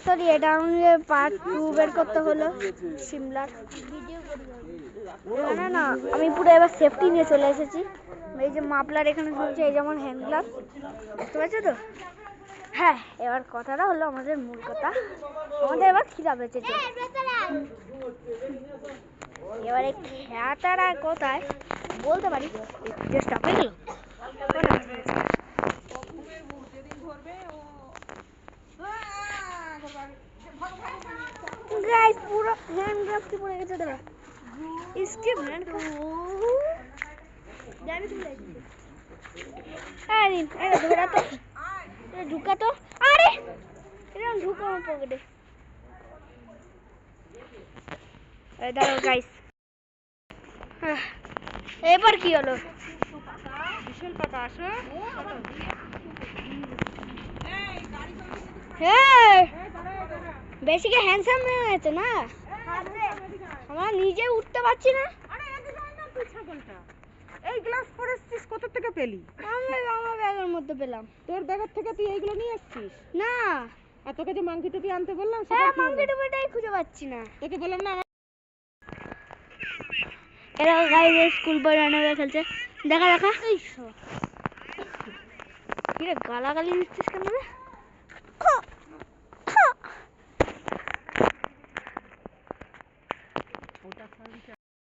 Sorry এটা আমাকে part 2 বের করতে হলো সিমলার না না আমি পুরো এবার সেফটি নিয়ে চলে এসেছি। এই যে মাফলার এখানে ঝুলছে, এই যেমন হ্যান্ড গ্লাভ, বুঝতে পারছো তো? হ্যাঁ, এবার কথাটা হলো আমাদের মূল কথা, আমাদের এবার খিদা পেয়েছে। এবারে খেয়াটার আর কোথায় বলতে পারি, চেষ্টা হয়ে গেল। गाइस पूरा हैंड ग्लव की पड़े गए तेरा इसके हैंड को जाने तुम ले अरे धोरा तो ढुका तो अरे এরকম ঢুকা আমার পকেটে। এই দাঁড়াও গাইস, এবার কি হলো? বিশাল পাতা আসো। হ্যাঁ বেশি কি হ্যান্ডসাম হয়েছে না, আমরা নিজে উঠতে পারছি না। আরে এদিকে যাই না তুই ছাগলটা, এই গ্লাস পরেছিস কত থেকে পেলি? আমি আমার ব্যাগের মধ্যে পেলাম। তোর ব্যাগের থেকে তুই এইগুলো নিয়ে আসছিস? না। আর তোকে যে মাংকি টুপি আনতে বললাম সেটা কি? মাংকি টুপিটাই খুঁজে পাচ্ছি না। তোকে বললাম না এরা গাইস স্কুল বয় রান্না খেলছে, দেখা দেখা। কি রে গালাগালি দিচ্ছিস কেন রে?